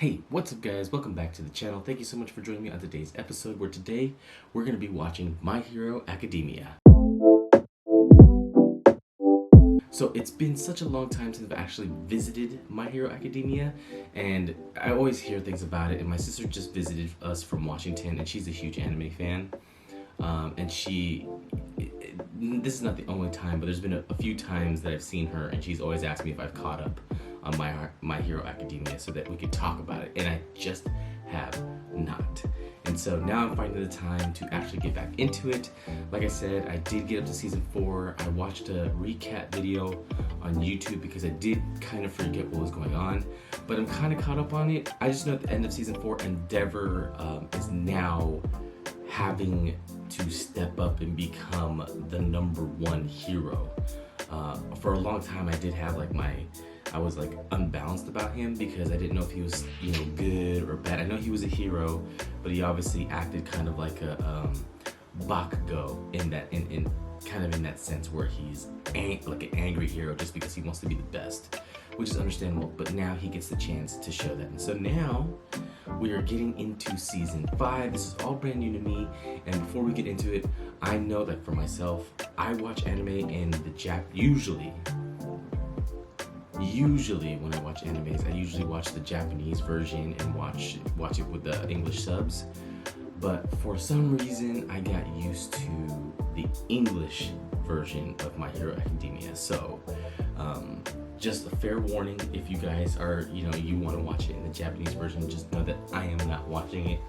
Hey, what's up guys? Welcome back to the channel. Thank you so much for joining me on today's episode where today we're going to be watching My Hero Academia. So it's been such a long time since I've actually visited My Hero Academia, and I always hear things about it, and my sister just visited us from Washington and she's a huge anime fan. This is not the only time, but there's been a few times that I've seen her and she's always asked me if I've caught up on My Hero Academia so that we could talk about it, and I just have not. And so now I'm finding the time to actually get back into it. Like I said, I did get up to season 4. I watched a recap video on YouTube because I did kind of forget what was going on, but I'm kind of caught up on it. I just know at the end of season 4, Endeavor is now having to step up and become the #1 hero. For a long time, I did have I was unbalanced about him because I didn't know if he was, good or bad. I know he was a hero, but he obviously acted kind of like a Bakugo in that sense where he's like an angry hero just because he wants to be the best, which is understandable. But now he gets the chance to show that, and so now we are getting into season 5. This is all brand new to me, and before we get into it, I know that for myself, I watch anime in the Usually when I watch animes, I usually watch the Japanese version and watch it with the English subs. But for some reason, I got used to the English version of My Hero Academia. So just a fair warning, if you guys are, you want to watch it in the Japanese version, just know that I am not watching it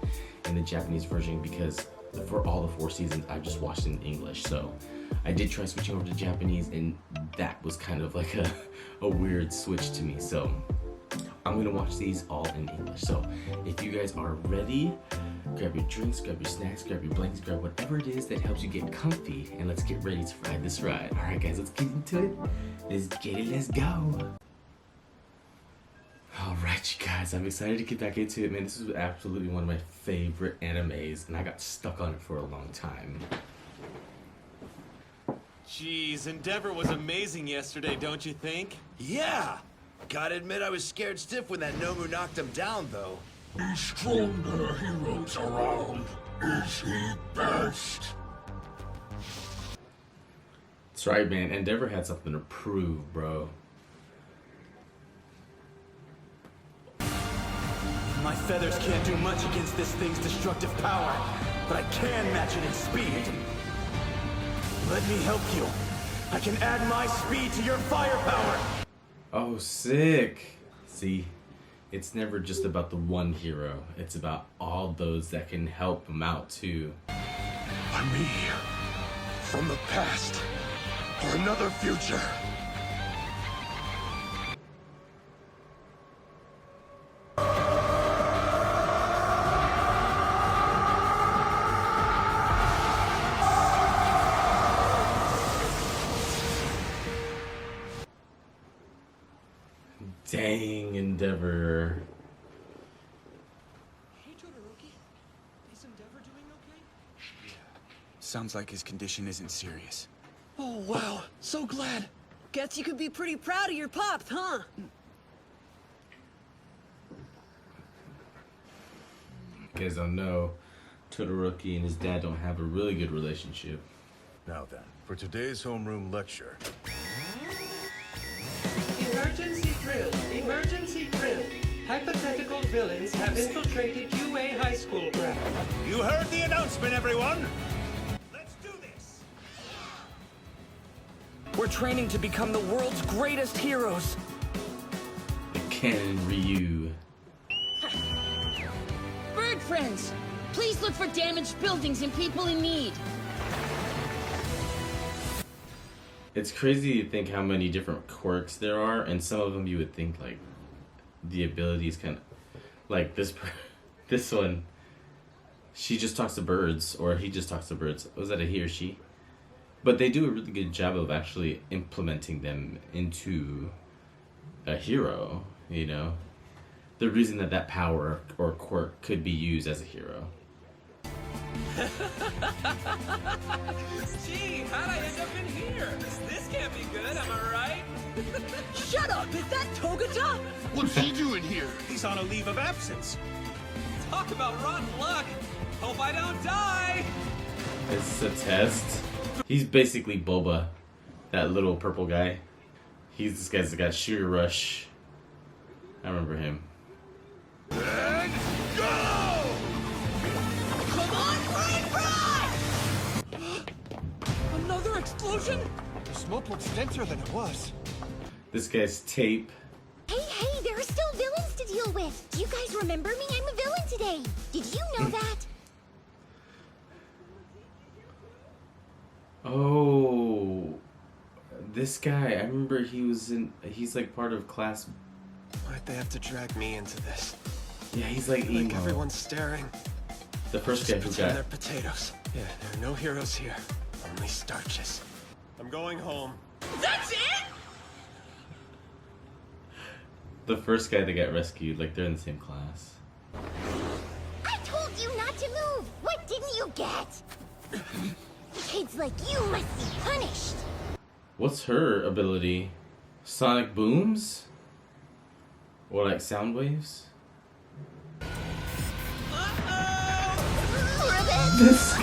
in the Japanese version because for all the 4 seasons, I've just watched it in English. So I did try switching over to Japanese, and that was kind of like a weird switch to me. So I'm gonna watch these all in English. So if you guys are ready, grab your drinks, grab your snacks, grab your blankets, grab whatever it is that helps you get comfy, and let's get ready to ride this ride. All right, guys, let's get into it. Let's get it. Let's go. All right, you guys, I'm excited to get back into it, man. This is absolutely one of my favorite animes, and I got stuck on it for a long time. Jeez, Endeavor was amazing yesterday, don't you think? Yeah! Gotta admit I was scared stiff when that Nomu knocked him down, though. The stronger heroes around. Is he best? That's right, man. Endeavor had something to prove, bro. My feathers can't do much against this thing's destructive power, but I can match it in speed. Let me help you. I can add my speed to your firepower. Oh, sick. See, it's never just about the one hero. It's about all those that can help him out too. I'm here from the past for another future. Dang, Endeavor. Hey, Todoroki. Is Endeavor doing okay? Sounds like his condition isn't serious. Oh, wow. So glad. Guess you could be pretty proud of your pops, huh? You guys don't know, Todoroki and his dad don't have a really good relationship. Now then, for today's homeroom lecture. Emergency drill! Emergency drill! Hypothetical villains have infiltrated UA High School ground. You heard the announcement, everyone! Let's do this! We're training to become the world's greatest heroes. The Canon Ryu. Bird friends, please look for damaged buildings and people in need. It's crazy to think how many different quirks there are, and some of them you would think like the abilities kind of like this one. She just talks to birds, or he just talks to birds. Was that a he or she? But they do a really good job of actually implementing them into a hero. The reason that power or quirk could be used as a hero. Gee, how'd I end up in here? This can't be good, am I right? Shut up! Is that Togata? What's he doing here? He's on a leave of absence. Talk about rotten luck. Hope I don't die. It's a test. He's basically Boba, that little purple guy. This guy's got Sugar Rush. I remember him. And go! Come on, Fry! Another explosion? The smoke looks denser than it was. This guy's Tape. Hey, there are still villains to deal with. Do you guys remember me? I'm a villain today. Did you know that? Oh, this guy. I remember he's like part of class. Why'd they have to drag me into this? Yeah, he's like emo. Like everyone's staring. The first guy who Pretend they're got. potatoes. Yeah, there are no heroes here. Only starches. I'm going home. That's it? The first guy that got rescued, like they're in the same class. I told you not to move. What didn't you get? Kids like you must be punished. What's her ability? Sonic booms? Or like sound waves? This.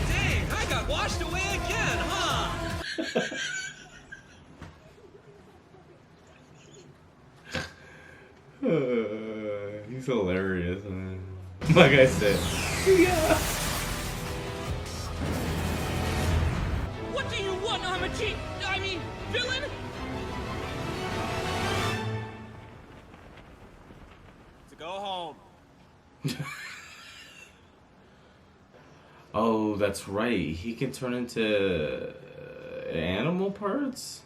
Dang, I got washed away again, huh? He's hilarious, man. Like I said. Yeah. What do you want, Armachi? I mean, villain? To go home. Oh, that's right. He can turn into animal parts?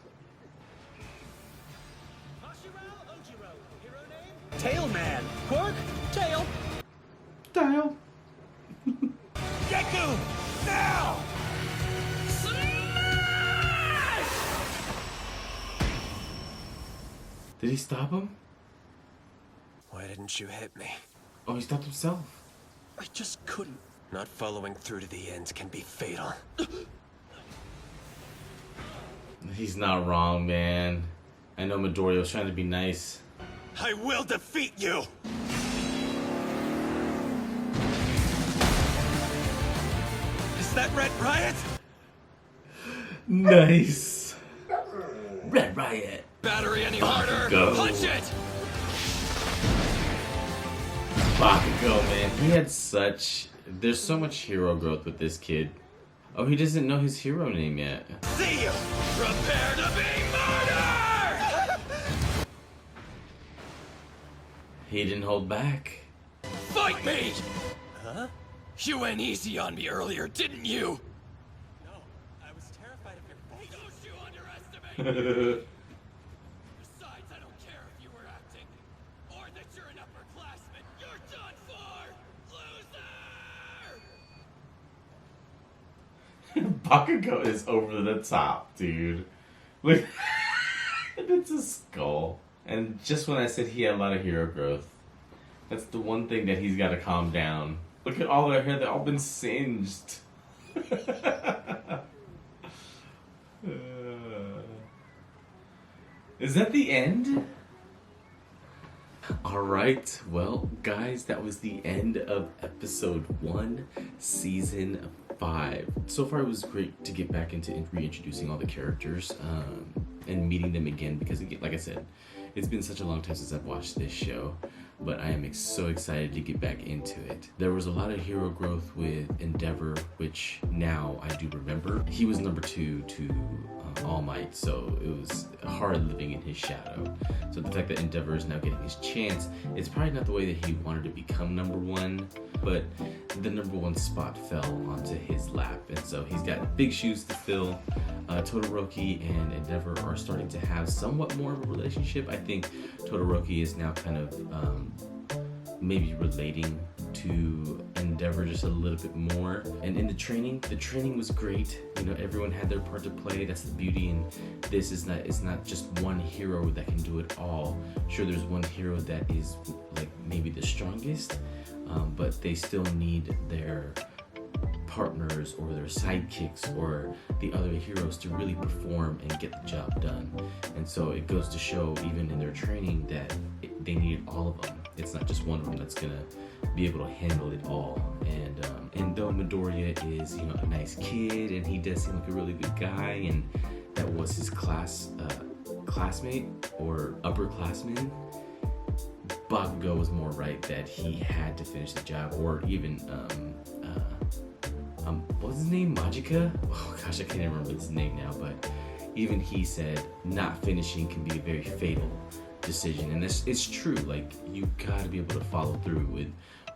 Tailman. Quirk. Tail. Dial. Deku! Now! Did he stop him? Why didn't you hit me? Oh, he stopped himself. I just couldn't. Not following through to the end can be fatal. He's not wrong, man. I know Midoriya's trying to be nice. I will defeat you! Is that Red Riot? Nice. Red Riot. Battery any harder? Go. Punch it! Bakugo, man. He had such... There's so much hero growth with this kid. Oh, he doesn't know his hero name yet. See you! Prepare to be murdered! He didn't hold back. Fight me! Huh? You went easy on me earlier, didn't you? No, I was terrified of your face. Don't you underestimate me! Besides, I don't care if you were acting. Or that you're an upperclassman. You're done for! Loser! Bakugo is over the top, dude. Look, it's a skull. And just when I said he had a lot of hero growth, that's the one thing that he's got to calm down. Look at all their hair, they've all been singed. Is that the end? Alright, well, guys, that was the end of episode 1, season 5. So far, it was great to get back into reintroducing all the characters and meeting them again because, again, like I said, it's been such a long time since I've watched this show, but I am so excited to get back into it. There was a lot of hero growth with Endeavor, which now I do remember. He was number 2 to All Might, so it was hard living in his shadow. So the fact that Endeavor is now getting his chance, it's probably not the way that he wanted to become number 1, but the number 1 spot fell onto his lap, and so he's got big shoes to fill. Todoroki and Endeavor are starting to have somewhat more of a relationship. I think Todoroki is now kind of maybe relating to Endeavor just a little bit more. And in the training was great. You know, everyone had their part to play. That's the beauty. And this is not, it's not just one hero that can do it all. Sure, there's one hero that is like maybe the strongest, but they still need their partners or their sidekicks or the other heroes to really perform and get the job done. And so it goes to show, even in their training, that they needed all of them. It's not just one of them that's gonna be able to handle it all. And though Midoriya is, you know, a nice kid and he does seem like a really good guy, and that was his classmate or upperclassman, Bakugo was more right that he had to finish the job. Or even what was his name? Majika? Oh gosh, I can't remember his name now, but even he said not finishing can be a very fatal decision. And it's true, like, you gotta be able to follow through with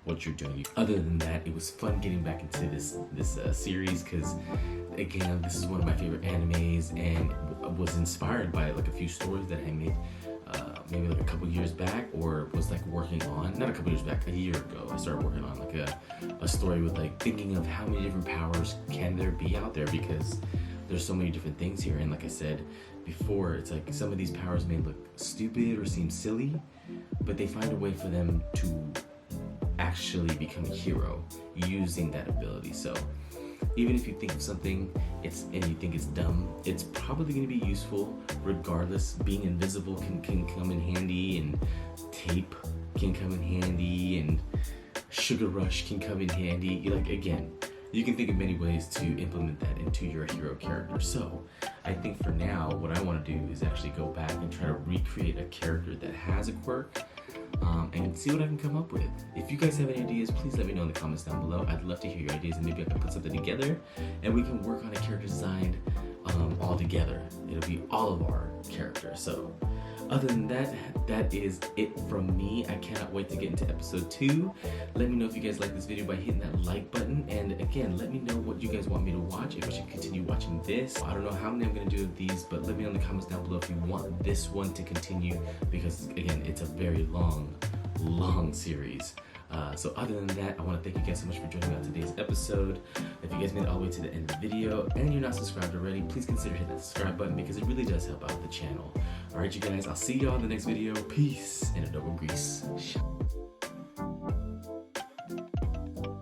what you're doing. Other than that, it was fun getting back into this series, because again, this is one of my favorite animes, and was inspired by like a few stories that I made maybe like a couple years back, or was like working on, not a couple years back, a year ago. I started working on like a story with like thinking of how many different powers can there be out there, because there's so many different things here. And like I said before, it's like some of these powers may look stupid or seem silly, but they find a way for them to actually become a hero using that ability. So even if you think of something and you think it's dumb, it's probably going to be useful regardless. Being invisible can come in handy, and tape can come in handy, and Sugar Rush can come in handy. Like, again, you can think of many ways to implement that into your hero character. So I think for now, what I want to do is actually go back and try to recreate a character that has a quirk, and see what I can come up with. If you guys have any ideas, please let me know in the comments down below. I'd love to hear your ideas, and maybe I can put something together and we can work on a character design all together. It'll be all of our characters. So other than that, that is it from me. I cannot wait to get into episode 2. Let me know if you guys like this video by hitting that like button. And again, let me know what you guys want me to watch, if I should continue watching this. I don't know how many I'm going to do of these, but let me know in the comments down below if you want this one to continue, because again, it's a very long series. So other than that, I want to thank you guys so much for joining me on today's episode. If you guys made it all the way to the end of the video and you're not subscribed already, please consider hitting that subscribe button, because it really does help out the channel. Alright you guys, I'll see y'all in the next video. Peace and a double grease.